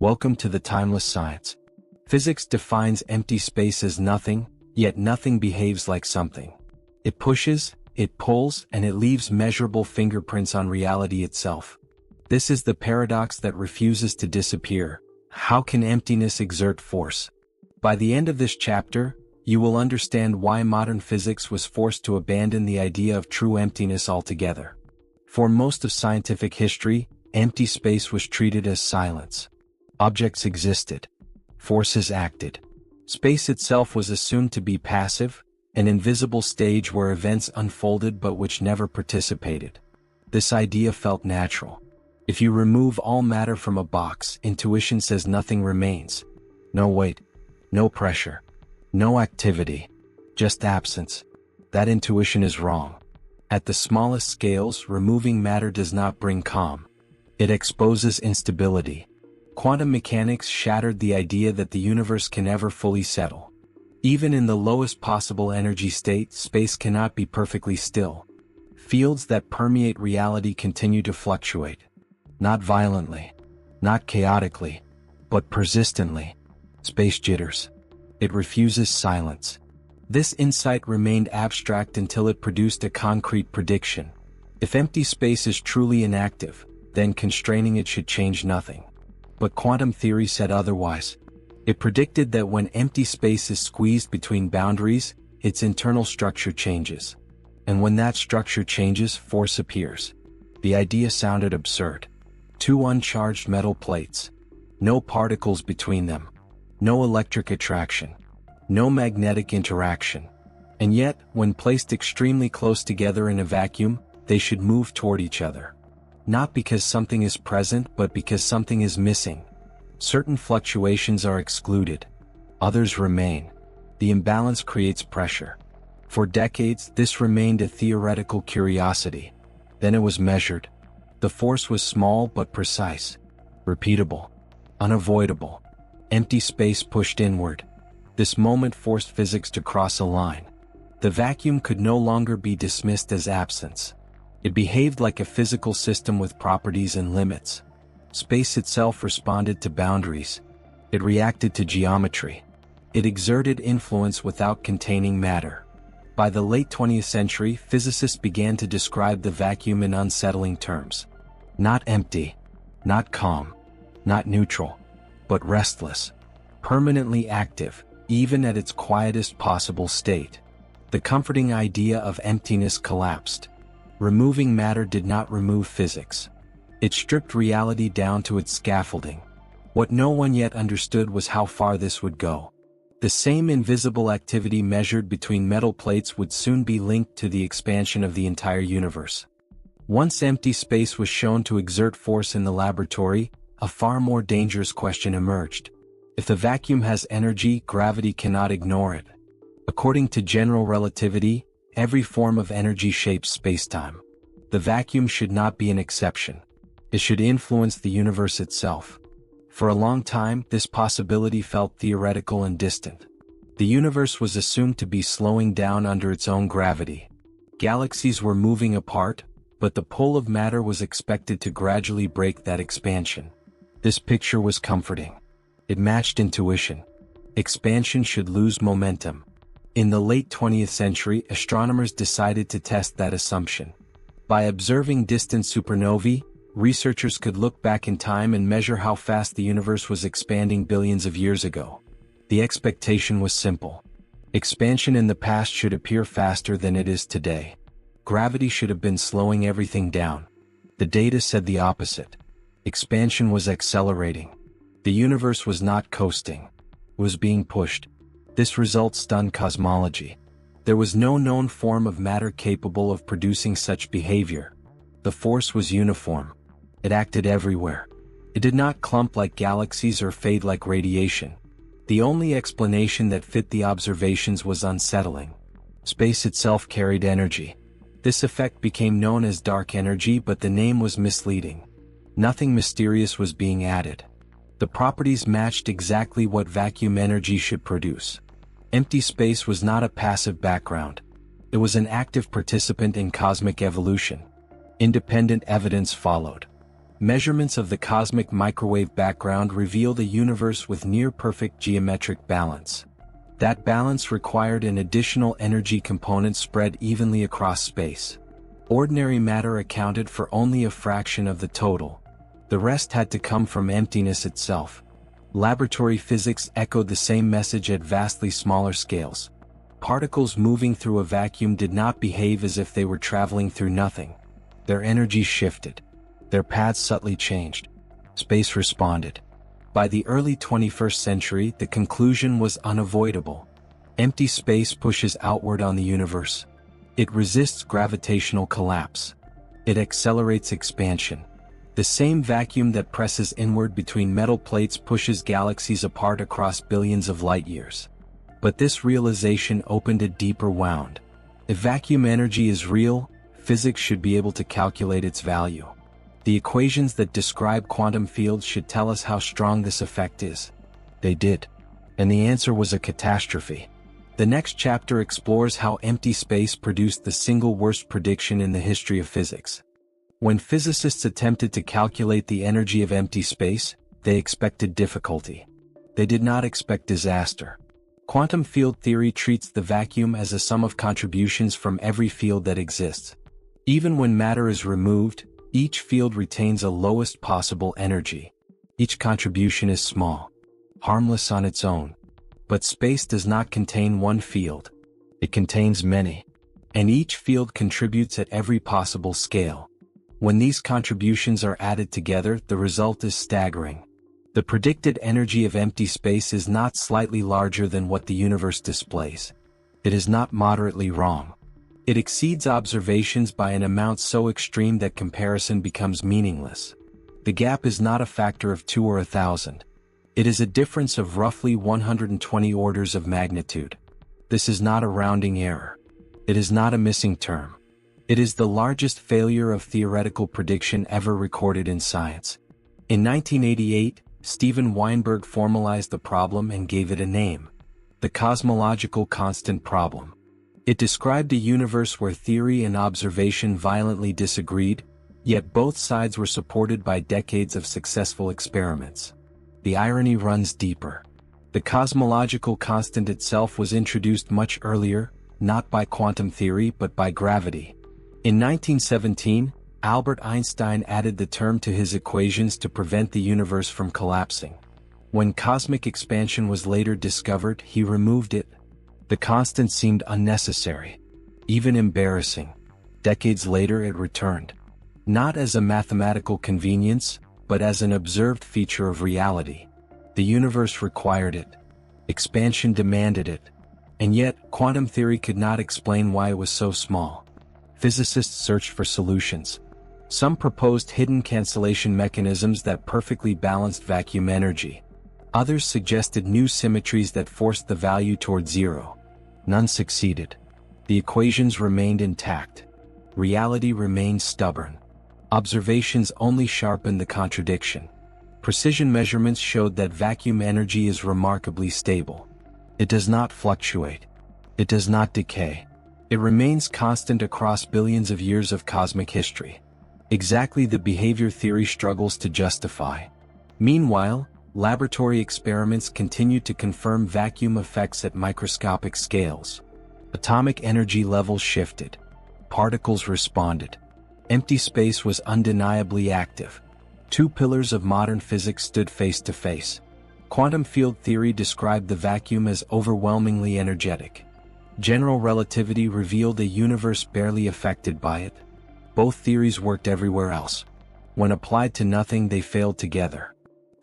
Welcome to the timeless science. Physics defines empty space as nothing, yet nothing behaves like something. It pushes, it pulls, and it leaves measurable fingerprints on reality itself. This is the paradox that refuses to disappear. How can emptiness exert force? By the end of this chapter, you will understand why modern physics was forced to abandon the idea of true emptiness altogether. For most of scientific history, empty space was treated as silence. Objects existed. Forces acted. Space itself was assumed to be passive, an invisible stage where events unfolded but which never participated. This idea felt natural. If you remove all matter from a box, intuition says nothing remains. No weight, no pressure, no activity, just absence. That intuition is wrong. At the smallest scales, removing matter does not bring calm. It exposes instability. Quantum mechanics shattered the idea that the universe can ever fully settle. Even in the lowest possible energy state, space cannot be perfectly still. Fields that permeate reality continue to fluctuate. Not violently, not chaotically, but persistently. Space jitters. It refuses silence. This insight remained abstract until it produced a concrete prediction. If empty space is truly inactive, then constraining it should change nothing. But quantum theory said otherwise. It predicted that when empty space is squeezed between boundaries, its internal structure changes. And when that structure changes, force appears. The idea sounded absurd. Two uncharged metal plates. No particles between them. No electric attraction. No magnetic interaction. And yet, when placed extremely close together in a vacuum, they should move toward each other. Not because something is present, but because something is missing. Certain fluctuations are excluded. Others remain. The imbalance creates pressure. For decades, this remained a theoretical curiosity. Then it was measured. The force was small but precise. Repeatable. Unavoidable. Empty space pushed inward. This moment forced physics to cross a line. The vacuum could no longer be dismissed as absence. It behaved like a physical system with properties and limits. Space itself responded to boundaries. It reacted to geometry. It exerted influence without containing matter. By the late 20th century, physicists began to describe the vacuum in unsettling terms. Not empty, not calm, not neutral, but restless. Permanently active, even at its quietest possible state. The comforting idea of emptiness collapsed. Removing matter did not remove physics. It stripped reality down to its scaffolding. What no one yet understood was how far this would go. The same invisible activity measured between metal plates would soon be linked to the expansion of the entire universe. Once empty space was shown to exert force in the laboratory, a far more dangerous question emerged. If the vacuum has energy, gravity cannot ignore it. According to general relativity, every form of energy shapes spacetime. The vacuum should not be an exception. It should influence the universe itself. For a long time, this possibility felt theoretical and distant. The universe was assumed to be slowing down under its own gravity. Galaxies were moving apart, but the pull of matter was expected to gradually break that expansion. This picture was comforting. It matched intuition. Expansion should lose momentum. In the late 20th century, astronomers decided to test that assumption. By observing distant supernovae, researchers could look back in time and measure how fast the universe was expanding billions of years ago. The expectation was simple. Expansion in the past should appear faster than it is today. Gravity should have been slowing everything down. The data said the opposite. Expansion was accelerating. The universe was not coasting. It was being pushed. This result stunned cosmology. There was no known form of matter capable of producing such behavior. The force was uniform. It acted everywhere. It did not clump like galaxies or fade like radiation. The only explanation that fit the observations was unsettling. Space itself carried energy. This effect became known as dark energy, but the name was misleading. Nothing mysterious was being added. The properties matched exactly what vacuum energy should produce. Empty space was not a passive background. It was an active participant in cosmic evolution. Independent evidence followed. Measurements of the cosmic microwave background revealed a universe with near-perfect geometric balance. That balance required an additional energy component spread evenly across space. Ordinary matter accounted for only a fraction of the total. The rest had to come from emptiness itself. Laboratory physics echoed the same message at vastly smaller scales. Particles moving through a vacuum did not behave as if they were traveling through nothing. Their energy shifted. Their paths subtly changed. Space responded. By the early 21st century, the conclusion was unavoidable. Empty space pushes outward on the universe. It resists gravitational collapse. It accelerates expansion. The same vacuum that presses inward between metal plates pushes galaxies apart across billions of light-years. But this realization opened a deeper wound. If vacuum energy is real, physics should be able to calculate its value. The equations that describe quantum fields should tell us how strong this effect is. They did. And the answer was a catastrophe. The next chapter explores how empty space produced the single worst prediction in the history of physics. When physicists attempted to calculate the energy of empty space, they expected difficulty. They did not expect disaster. Quantum field theory treats the vacuum as a sum of contributions from every field that exists. Even when matter is removed, each field retains a lowest possible energy. Each contribution is small, harmless on its own. But space does not contain one field. It contains many. And each field contributes at every possible scale. When these contributions are added together, the result is staggering. The predicted energy of empty space is not slightly larger than what the universe displays. It is not moderately wrong. It exceeds observations by an amount so extreme that comparison becomes meaningless. The gap is not a factor of 2 or 1,000. It is a difference of roughly 120 orders of magnitude. This is not a rounding error. It is not a missing term. It is the largest failure of theoretical prediction ever recorded in science. In 1988, Steven Weinberg formalized the problem and gave it a name: the cosmological constant problem. It described a universe where theory and observation violently disagreed, yet both sides were supported by decades of successful experiments. The irony runs deeper. The cosmological constant itself was introduced much earlier, not by quantum theory but by gravity. In 1917, Albert Einstein added the term to his equations to prevent the universe from collapsing. When cosmic expansion was later discovered, he removed it. The constant seemed unnecessary, even embarrassing. Decades later it returned. Not as a mathematical convenience, but as an observed feature of reality. The universe required it. Expansion demanded it. And yet, quantum theory could not explain why it was so small. Physicists searched for solutions. Some proposed hidden cancellation mechanisms that perfectly balanced vacuum energy. Others suggested new symmetries that forced the value toward zero. None succeeded. The equations remained intact. Reality remained stubborn. Observations only sharpened the contradiction. Precision measurements showed that vacuum energy is remarkably stable. It does not fluctuate. It does not decay. It remains constant across billions of years of cosmic history. Exactly the behavior theory struggles to justify. Meanwhile, laboratory experiments continue to confirm vacuum effects at microscopic scales. Atomic energy levels shifted. Particles responded. Empty space was undeniably active. Two pillars of modern physics stood face to face. Quantum field theory described the vacuum as overwhelmingly energetic. General relativity revealed a universe barely affected by it. Both theories worked everywhere else. When applied to nothing, they failed together.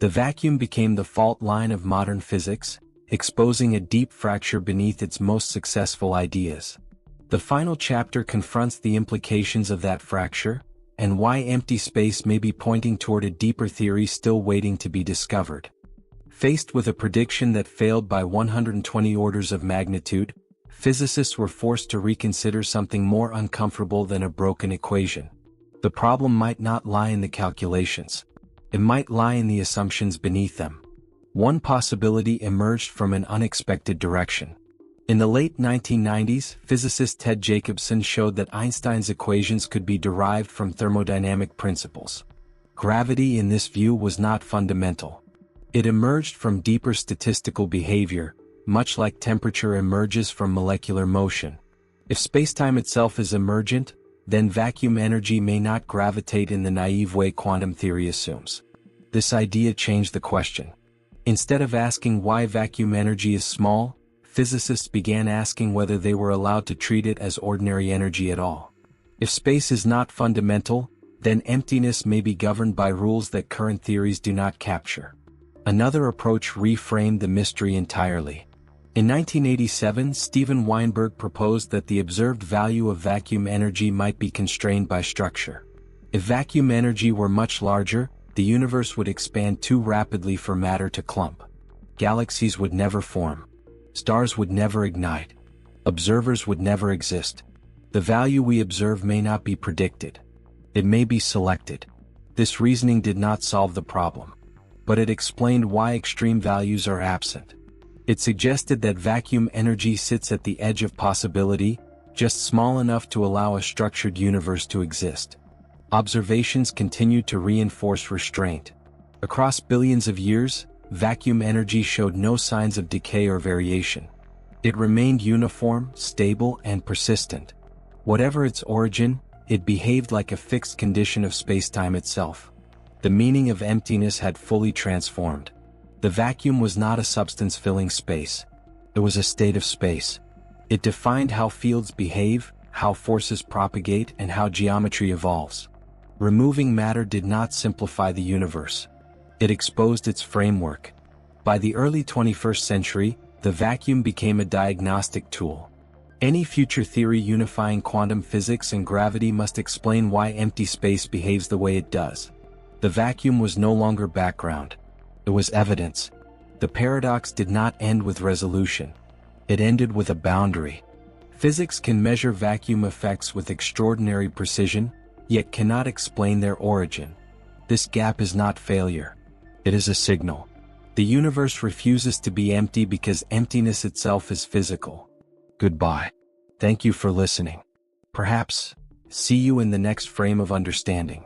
The vacuum became the fault line of modern physics, exposing a deep fracture beneath its most successful ideas. The final chapter confronts the implications of that fracture, and why empty space may be pointing toward a deeper theory still waiting to be discovered. Faced with a prediction that failed by 120 orders of magnitude, physicists were forced to reconsider something more uncomfortable than a broken equation. The problem might not lie in the calculations. It might lie in the assumptions beneath them. One possibility emerged from an unexpected direction. In the late 1990s, physicist Ted Jacobson showed that Einstein's equations could be derived from thermodynamic principles. Gravity in this view was not fundamental. It emerged from deeper statistical behavior, much like temperature emerges from molecular motion. If spacetime itself is emergent, then vacuum energy may not gravitate in the naive way quantum theory assumes. This idea changed the question. Instead of asking why vacuum energy is small, physicists began asking whether they were allowed to treat it as ordinary energy at all. If space is not fundamental, then emptiness may be governed by rules that current theories do not capture. Another approach reframed the mystery entirely. In 1987, Steven Weinberg proposed that the observed value of vacuum energy might be constrained by structure. If vacuum energy were much larger, the universe would expand too rapidly for matter to clump. Galaxies would never form. Stars would never ignite. Observers would never exist. The value we observe may not be predicted. It may be selected. This reasoning did not solve the problem, but it explained why extreme values are absent. It suggested that vacuum energy sits at the edge of possibility, just small enough to allow a structured universe to exist. Observations continued to reinforce restraint. Across billions of years, vacuum energy showed no signs of decay or variation. It remained uniform, stable, and persistent. Whatever its origin, it behaved like a fixed condition of spacetime itself. The meaning of emptiness had fully transformed. The vacuum was not a substance filling space. It was a state of space. It defined how fields behave, how forces propagate, and how geometry evolves. Removing matter did not simplify the universe. It exposed its framework. By the early 21st century, the vacuum became a diagnostic tool. Any future theory unifying quantum physics and gravity must explain why empty space behaves the way it does. The vacuum was no longer background. It was evidence. The paradox did not end with resolution. It ended with a boundary. Physics can measure vacuum effects with extraordinary precision, yet cannot explain their origin. This gap is not failure. It is a signal. The universe refuses to be empty because emptiness itself is physical. Goodbye. Thank you for listening. Perhaps, see you in the next frame of understanding.